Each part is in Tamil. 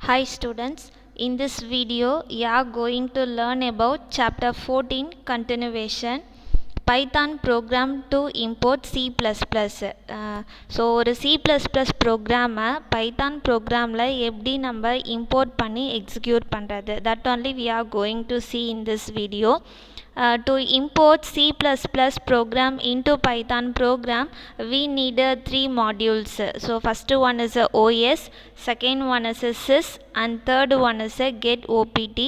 Hi students, in this video you are going to learn about chapter 14 continuation Python program to import C++. ஒரு C++ ப்ரோக்ராமை பைத்தான் ப்ரோக்ராமில் எப்படி நம்ம இம்போர்ட் பண்ணி எக்ஸிக்யூட் பண்ணுறது, that only we are going to see in this video. To import C++ program into Python program, we need three modules. So first one is a OS, second one is a sys, and third one is a get opt.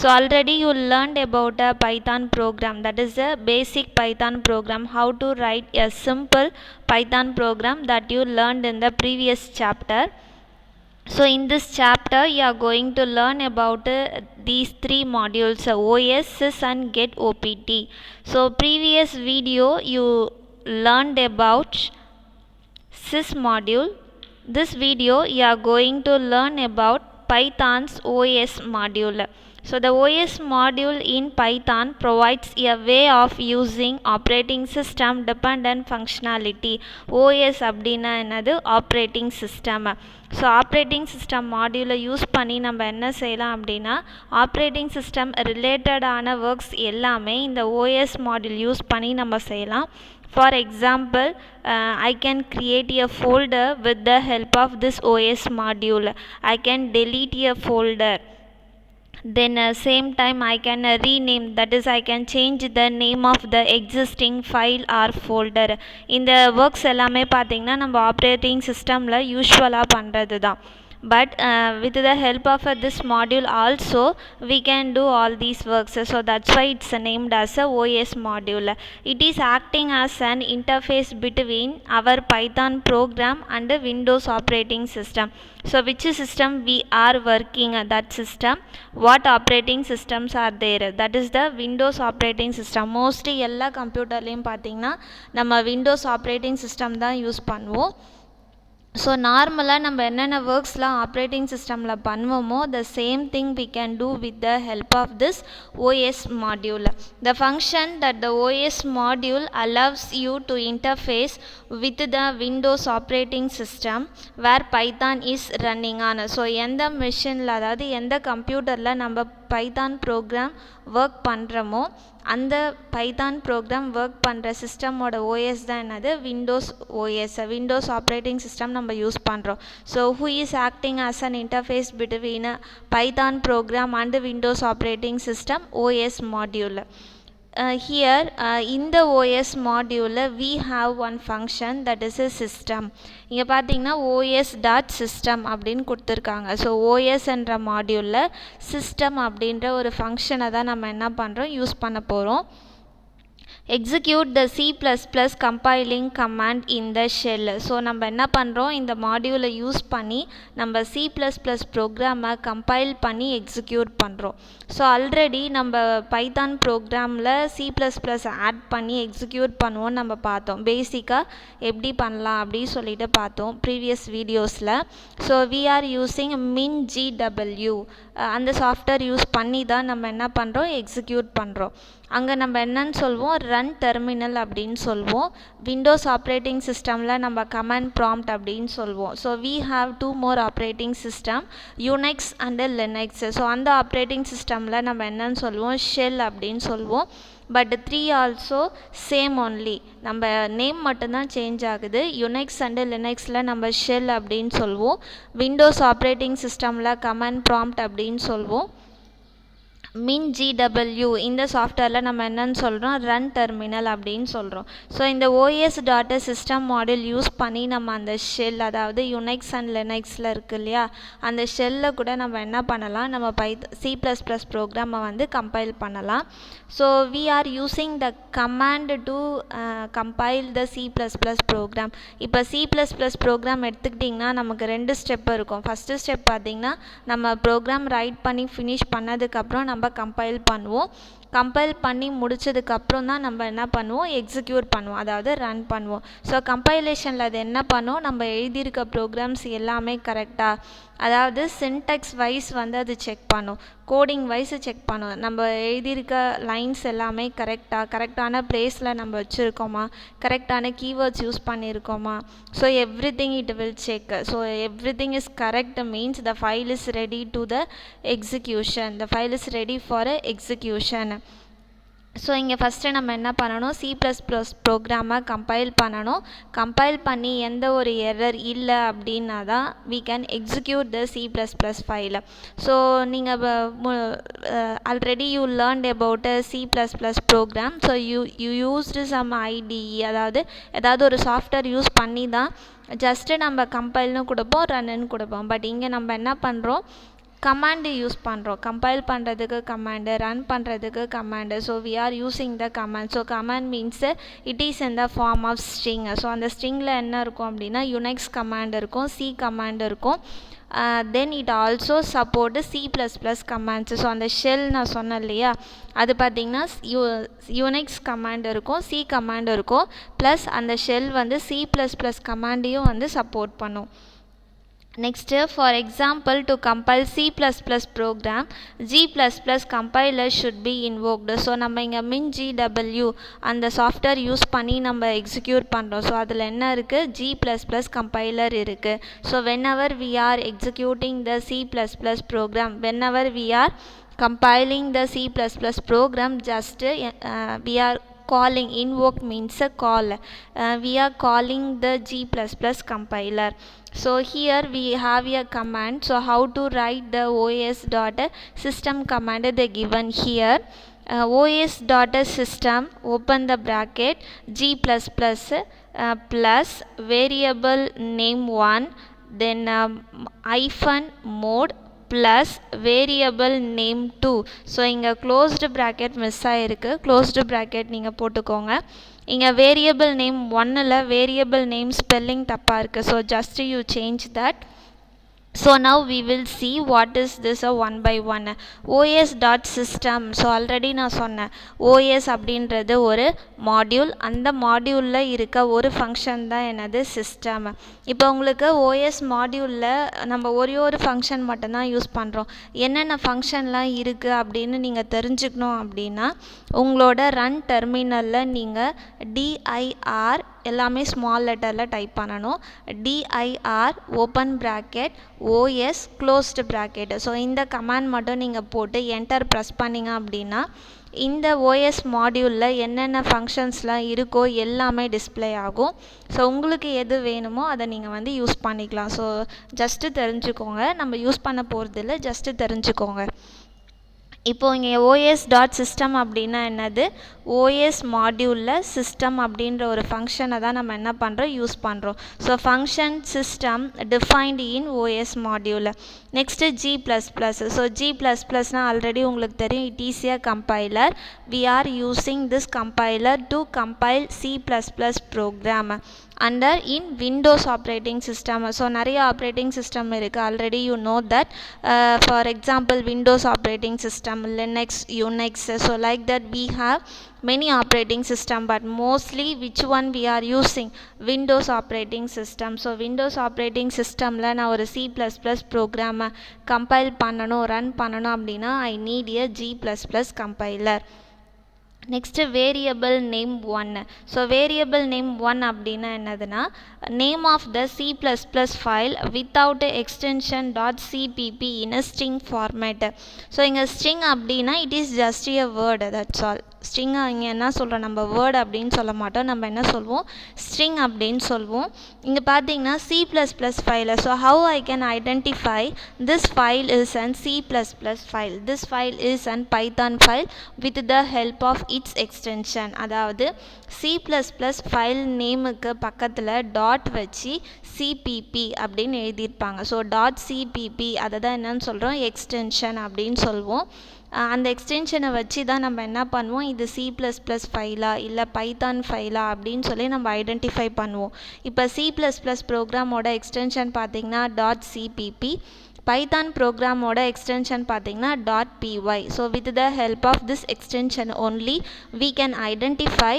So already you learned about a Python program, that is a basic Python program, how to write a simple Python program that you learned in the previous chapter. So in this chapter you are going to learn about these three modules, OS, sys and get opt. So previous video you learned about sys module. This video you are going to learn about Python's OS module. So the OS module in Python provides a way of using operating system dependent functionality. OS அப்படின்னா என்னது, operating system. So operating system மாடியூலை யூஸ் பண்ணி நம்ம என்ன செய்யலாம் அப்படின்னா, ஆப்ரேட்டிங் சிஸ்டம் ரிலேட்டடான ஒர்க்ஸ் எல்லாமே இந்த ஓஎஸ் மாடியூல் யூஸ் பண்ணி நம்ம செய்யலாம். For example, I can create a folder with the help of this OS module. I can delete a folder. Then same time I can rename, that is I can change the name of the existing file or folder. இந்த ஒர்க்ஸ் எல்லாமே பார்த்தீங்கன்னா நம்ம ஆப்ரேட்டிங் சிஸ்டமில் யூஸ்வலாக பண்ணுறது தான். But with the help of this module also we can do all these works. So that's why it's named as a OS module. It is acting as an interface between our Python program and Windows operating system. So which system we are working, that system, what operating systems are there, that is the Windows operating system. Mostly எல்லா கம்ப்யூட்டர்லேயும் பார்த்தீங்கன்னா நம்ம விண்டோஸ் ஆப்ரேட்டிங் சிஸ்டம் தான் யூஸ் பண்ணுவோம். ஸோ நார்மலாக நம்ம என்னென்ன ஒர்க்ஸ்லாம் ஆப்ரேட்டிங் சிஸ்டமில் பண்ணுவோமோ the same thing we can do with the help of this OS module. The function that the OS module allows you to interface with the Windows operating system where Python is running on. So எந்த மிஷினில், அதாவது எந்த கம்ப்யூட்டரில் நம்ம பைத்தான் ப்ரோக்ராம் ஒர்க் பண்ணுறோமோ அந்த பைத்தான் ப்ரோக்ராம் ஒர்க் பண்ணுற சிஸ்டமோட ஓஎஸ் தான் என்னது, Windows OS, Windows operating system நம்ம யூஸ் பண்ணுறோம். So who is acting as an interface between Python program and Windows operating system, OS module. Here in the OS module we have one function that is a system. இங்கே பார்த்தீங்கன்னா os.system அப்படின்னு கொடுத்துருக்காங்க. ஸோ ஓஎஸ் என்ற மாடியூலில் சிஸ்டம் அப்படின்ற ஒரு ஃபங்க்ஷனை தான் நம்ம என்ன பண்ணுறோம், யூஸ் பண்ண போகிறோம். execute the C++ compiling command in the shell. So நம்ம என்ன பண்ணுறோம், இந்த மாடியூலை யூஸ் பண்ணி நம்ம C++ ப்ரோக்ராமை கம்பைல் பண்ணி எக்ஸிக்யூட் பண்ணுறோம். ஸோ ஆல்ரெடி நம்ம பைத்தான் ப்ரோக்ராமில் C++ ஆட் பண்ணி எக்ஸிக்யூட் பண்ணுவோன்னு நம்ம பார்த்தோம். பேசிக்காக எப்படி பண்ணலாம் அப்படின்னு சொல்லிட்டு பார்த்தோம் ப்ரீவியஸ் வீடியோஸில். So we are using MinGW, அந்த சாஃப்ட்வேர் யூஸ் பண்ணி தான் நம்ம என்ன பண்ணுறோம், எக்ஸிக்யூட் பண்ணுறோம். அங்கே நம்ம என்னன்னு சொல்வோம், ரன் டெர்மினல் அப்படின்னு சொல்வோம். விண்டோஸ் ஆப்ரேட்டிங் சிஸ்டமில் நம்ம கமாண்ட் ப்ராம்ப்ட் அப்படின்னு சொல்வோம். So we have two more operating system, Unix and Linux. So அந்த ஆப்ரேட்டிங் சிஸ்டமில் நம்ம என்னன்னு சொல்வோம், ஷெல் அப்படின்னு சொல்வோம். பட் 3 ஆல்சோ சேம் ஒன்லி, நம்ம நேம் மட்டும்தான் சேஞ்ச் ஆகுது. யுனிக்ஸ் அண்டு லினக்ஸில் நம்ம ஷெல் அப்படின்னு சொல்வோம். விண்டோஸ் ஆப்ரேட்டிங் சிஸ்டமில் கமாண்ட் ப்ராம்ப்ட் அப்படின்னு சொல்வோம். MinGW இந்த சாஃப்ட்வேரில் நம்ம என்னன்னு சொல்கிறோம், ரன் டெர்மினல் அப்படின்னு சொல்கிறோம். ஸோ இந்த OS.system மாடியூல் யூஸ் பண்ணி நம்ம அந்த ஷெல், அதாவது யுனிக்ஸ் அண்ட் லினக்ஸில் இருக்கு இல்லையா, அந்த ஷெல்லில் கூட நம்ம என்ன பண்ணலாம், நம்ம C++ ப்ரோக்ராமை வந்து கம்பைல் பண்ணலாம். So we are using the command to compile the C++ program. இப்போ C++ ப்ரோக்ராம் எடுத்துக்கிட்டிங்கன்னா நமக்கு 2 ஸ்டெப் இருக்கும். ஃபஸ்ட்டு ஸ்டெப் பார்த்திங்கன்னா நம்ம ப்ரோக்ராம் ரைட் பண்ணி ஃபினிஷ் பண்ணதுக்கப்புறம் நம்ம கம்பைல் பண்ணுவோம். கம்பைல் பண்ணி முடிச்சதுக்கப்புறம் தான் நம்ம என்ன பண்ணுவோம், எக்ஸிக்யூட் பண்ணுவோம், அதாவது ரன் பண்ணுவோம். ஸோ கம்பைலேஷனில் அது என்ன பண்ணும், நம்ம எழுதியிருக்க ப்ரோக்ராம்ஸ் எல்லாமே கரெக்டாக, அதாவது சின்டெக்ஸ் வைஸ் வந்து அது செக் பண்ணும், கோடிங் வைஸ் செக் பண்ணும், நம்ம எழுதியிருக்க லைன்ஸ் எல்லாமே கரெக்டான ப்ளேஸில் நம்ம வச்சுருக்கோமா, கரெக்டான கீவேர்ட்ஸ் யூஸ் பண்ணியிருக்கோமா. So everything it will check. So everything is correct means the file is ready to the execution. The file is ready for execution. So இங்கே ஃபஸ்ட்டு நம்ம என்ன பண்ணணும், C++ ப்ரோக்ராமை கம்பைல் பண்ணணும். கம்பைல் பண்ணி எந்த ஒரு எரர் இல்லை அப்படின்னா தான் we can execute the C++ ஃபைலை. ஸோ நீங்கள் already you learned about a C++ program. So you used some IDE, அதாவது ஏதாவது ஒரு சாஃப்ட்வேர் யூஸ் பண்ணி தான் ஜஸ்ட்டு நம்ம கம்பைல்னு கொடுப்போம், ரன்னு கொடுப்போம். பட் இங்கே நம்ம என்ன பண்ணுறோம், கமாண்டு யூஸ் பண்ணுறோம். கம்பைல் பண்ணுறதுக்கு கமாண்டு, ரன் பண்ணுறதுக்கு command. So we are using the command. So command means it is in the form of string. ஸோ அந்த ஸ்ட்ரிங்கில் என்ன இருக்கும் அப்படின்னா யுனிக்ஸ் கமாண்ட் இருக்கும், சி கமாண்ட் இருக்கும், then it also support C++ commands. So அந்த ஷெல் நான் சொன்னேன் இல்லையா, அது பார்த்திங்கன்னா யுனிக்ஸ் கமாண்ட் இருக்கும், சி கமாண்ட் இருக்கும், ப்ளஸ் அந்த ஷெல் வந்து C++ கமாண்டையும் வந்து சப்போர்ட் பண்ணும். Next, for example, to compile C++ program, G++ compiler should be invoked. So நம்ம இங்கே MinGW அந்த சாஃப்ட்வேர் யூஸ் பண்ணி நம்ம எக்ஸிக்யூட் பண்ணுறோம். ஸோ அதில் என்ன இருக்குது, G++ compiler இருக்குது. So whenever we are executing the C++ program, whenever we are compiling the C++ program, just we are calling, invoke means a call, we are calling the G++ compiler. So here we have a command. So how to write the os.system command they given here. os.system open the bracket G++ plus variable name 1, then hyphen mode plus variable name 2. So இங்கே closed bracket மிஸ் ஆகிருக்கு, closed bracket நீங்கள் போட்டுக்கோங்க. இங்கே வேரியபிள் நேம் 1ல் வேரியபிள் நேம் ஸ்பெல்லிங் தப்பாக இருக்குது. So just you change that. So now we will see what is this a one by one. os.system. So already நான் சொன்னேன், OS அப்படின்றது ஒரு மாடியூல், அந்த மாடியூலில் இருக்க ஒரு ஃபங்க்ஷன் தான் என்னது, சிஸ்டம். இப்போ உங்களுக்கு OS மாடியூலில் நம்ம ஒரு ஃபங்க்ஷன் மட்டும்தான் யூஸ் பண்ணுறோம். என்னென்ன ஃபங்க்ஷன்லாம் இருக்குது அப்படின்னு நீங்கள் தெரிஞ்சுக்கணும் அப்படின்னா உங்களோட ரன் டெர்மினலில் நீங்கள் dir எல்லாமே ஸ்மால் லெட்டரில் டைப் பண்ணணும். dir open bracket OS closed bracket. So இந்த கமாண்ட் மட்டும் நீங்கள் போட்டு என்டர் ப்ரெஸ் பண்ணிங்க அப்படின்னா இந்த OS மாடியூலில் என்னென்ன ஃபங்க்ஷன்ஸ்லாம் இருக்கோ எல்லாமே டிஸ்பிளே ஆகும். ஸோ உங்களுக்கு எது வேணுமோ அதை நீங்கள் வந்து யூஸ் பண்ணிக்கலாம். ஸோ ஜஸ்ட்டு தெரிஞ்சுக்கோங்க, நம்ம யூஸ் பண்ண போகிறது இல்லை, ஜஸ்ட்டு தெரிஞ்சுக்கோங்க. இப்போ இங்கே os.system அப்படின்னா என்னது, OS மாடியூலில் சிஸ்டம் அப்படின்ற ஒரு ஃபங்க்ஷனை தான் நம்ம என்ன பண்ணுறோம், யூஸ் பண்ணுறோம். So function system defined in OS module. Next G++. So G++னால் ஆல்ரெடி உங்களுக்கு தெரியும், it is a compiler. we are using this compiler to compile C++ program under in Windows operating system. So நிறைய ஆப்ரேட்டிங் சிஸ்டம் இருக்குது, already you know that. For example Windows operating system, Linux, Unix. So like that we have many operating system, but mostly which one we are using, Windows operating system. So Windows operating systemல நான் ஒரு C++ program compile பண்ணணும், run பண்ணணும் அப்படின்னா I need a G++ compiler. Next variable name 1. So variable name 1 அப்படின்னா என்னதுன்னா name of the C++ file without extension .cpp in string format. So இங்கே ஸ்ட்ரிங் அப்படின்னா it is just a word, that's all. ஸ்ட்ரிங்கை இங்கே என்ன சொல்கிறோம், நம்ம வேர்டு அப்படின்னு சொல்ல மாட்டோம், நம்ம என்ன சொல்வோம், ஸ்ட்ரிங் அப்படின்னு சொல்வோம். இங்கே பார்த்தீங்கன்னா C++ file. So how I can identify this file is and C++ file, this file is and Python file with the help of its extension. அதாவது C++ ஃபைல் நேமுக்கு பக்கத்தில் டாட் வச்சு CPP அப்படின்னு எழுதியிருப்பாங்க. ஸோ .cpp அதை தான் என்னன்னு சொல்கிறோம், எக்ஸ்டென்ஷன் அப்படின்னு சொல்வோம். அந்த எக்ஸ்டென்ஷனை வச்சு தான் நம்ம என்ன பண்ணுவோம், இது C++ ஃபைலா இல்லை பைத்தான் ஃபைலா அப்படின்னு சொல்லி நம்ம ஐடென்டிஃபை பண்ணுவோம். இப்போ C++ ப்ரோக்ராமோட எக்ஸ்டென்ஷன் பார்த்திங்கன்னா .cpp, பைத்தான் ப்ரோக்ராமோட எக்ஸ்டென்ஷன் பார்த்தீங்கன்னா .py. So with the help of this extension only we can identify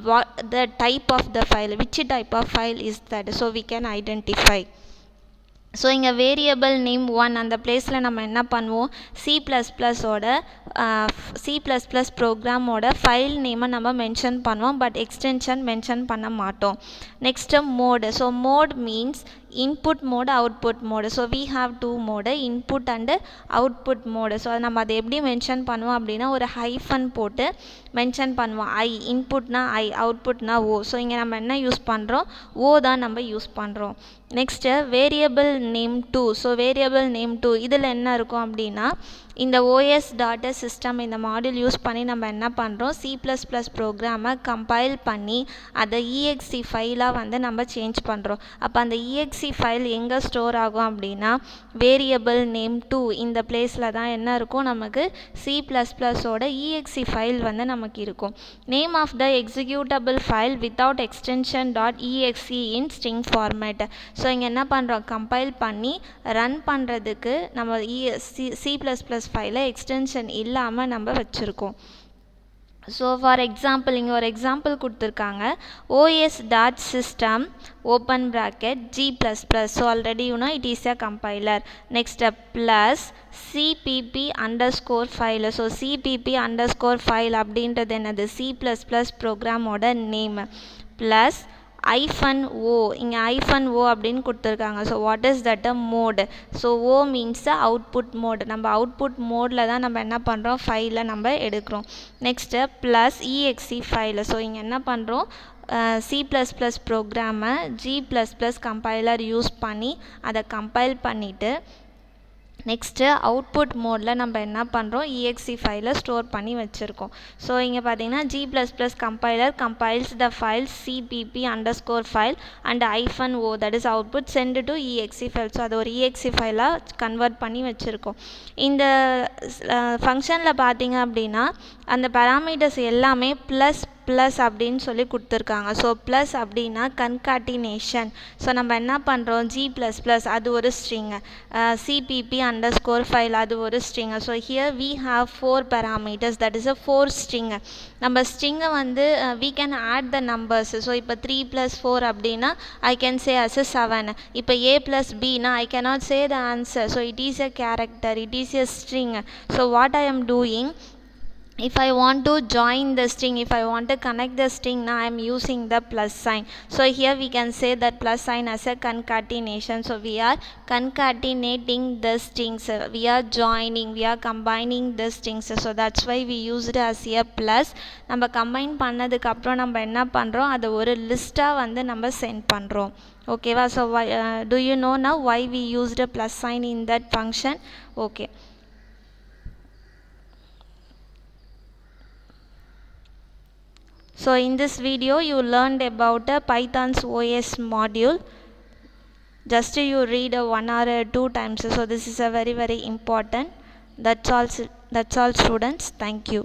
what the type of the file, which type of file is that, so we can identify. So இங்கே வேரியபிள் நேம் 1 அந்த பிளேஸில் நம்ம என்ன பண்ணுவோம், சி ப்ளஸ் ப்ளஸ் ப்ரோக்ராமோட ஃபைல் நேமை நம்ம மென்ஷன் பண்ணுவோம், பட் எக்ஸ்டென்ஷன் மென்ஷன் பண்ண மாட்டோம். Next mode. So mode means input mode, output mode. So we have 2 mode, input and output mode. So நம்ம அதை எப்படி மென்ஷன் பண்ணுவோம் அப்படின்னா ஒரு ஹைஃபன் போட்டு மென்ஷன் பண்ணுவோம். இன்புட்னா அவுட்புட்னா ஓ. ஸோ இங்கே நம்ம என்ன யூஸ் பண்ணுறோம், ஓ தான் நம்ம யூஸ் பண்ணுறோம். Next variable name 2. So variable name 2 இதில் என்ன இருக்கும் அப்படின்னா இந்த os.system இந்த மாடியூல் யூஸ் பண்ணி நம்ம என்ன பண்ணுறோம், C++ ப்ரோக்ராமை கம்பைல் பண்ணி அதை exe ஃபைலாக வந்து நம்ம சேஞ்ச் பண்ணுறோம். அப்போ அந்த exe ஃபைல் எங்கே ஸ்டோர் ஆகும் அப்படின்னா வேரியபிள் நேம் 2 இந்த பிளேஸில் தான் என்ன இருக்கும், நமக்கு C++ஓட exe ஃபைல் வந்து நமக்கு இருக்கும். Name of the executable file without extension .exe in string format. So இங்கே என்ன பண்ணுறோம், கம்பைல் பண்ணி ரன் பண்ணுறதுக்கு நம்ம C++ ஃபைலை எக்ஸ்டென்ஷன் இல்லாமல் நம்ம வச்சுருக்கோம். ஸோ ஃபார் எக்ஸாம்பிள் இங்கே ஒரு எக்ஸாம்பிள் கொடுத்துருக்காங்க, os.system open bracket G++. So already it is a compiler. Next plus cpp_ file. So cpp_ file அப்படின்றது என்னது, C++ ப்ரோக்ராமோட நேம் ப்ளஸ் -o. இங்கே -o அப்படின்னு கொடுத்துருக்காங்க. So what is that, a mode. So O means output mode. நம்ம அவுட்புட் மோடில் தான் நம்ம என்ன பண்ணுறோம், ஃபைலை நம்ம எடுக்கிறோம். Next plus exe file. So இங்கே என்ன பண்ணுறோம், C++ ப்ரோக்ராமை G++ கம்பைலர் யூஸ் பண்ணி அதை கம்பைல் பண்ணிவிட்டு நெக்ஸ்ட்டு அவுட்புட் மோடில் நம்ம என்ன பண்ணுறோம், exe ஃபைலை ஸ்டோர் பண்ணி வச்சுருக்கோம். ஸோ இங்கே பார்த்தீங்கன்னா G++ compiler compiles the file cpp_ file and -o that is output sent to exe file. So அது ஒரு exe ஃபைலாக கன்வெர்ட் பண்ணி வச்சுருக்கோம். இந்த ஃபங்க்ஷனில் பார்த்தீங்க அப்படின்னா அந்த பேராமீட்டர்ஸ் எல்லாமே ப்ளஸ் அப்படின்னு சொல்லி கொடுத்துருக்காங்க. ஸோ ப்ளஸ் அப்படின்னா கன்காட்டினேஷன். ஸோ நம்ம என்ன பண்ணுறோம், G++ அது ஒரு ஸ்ட்ரிங், cpp_ ஃபைல் அது ஒரு string. So here we have 4 parameters, that is 4 string. நம்ம ஸ்ட்ரிங்கை வந்து we can add the numbers. So இப்போ 3 + 4 அப்படின்னா I can say as a 7. இப்போ a + b னா I cannot say the answer. So it is a character, it is a string. So what I am doing, if I want to join the string, if I want to connect the string, now I am using the plus sign. So here we can say that plus sign as a concatenation. So we are concatenating the strings, we are joining, we are combining the strings. So that's why we use it as a plus. நம்ம கம்பைன் பண்ணதுக்கு அப்புறம் நம்ம என்ன பண்ணுறோம், அதை ஒரு லிஸ்ட்டாக வந்து நம்ம சென்ட் பண்ணுறோம். ஓகேவா. So do you know now why we used a plus sign in that function? Okay. So in this video you learned about Python's OS module. Just you read 1 or 2 times. So this is a very important. That's all students. Thank you.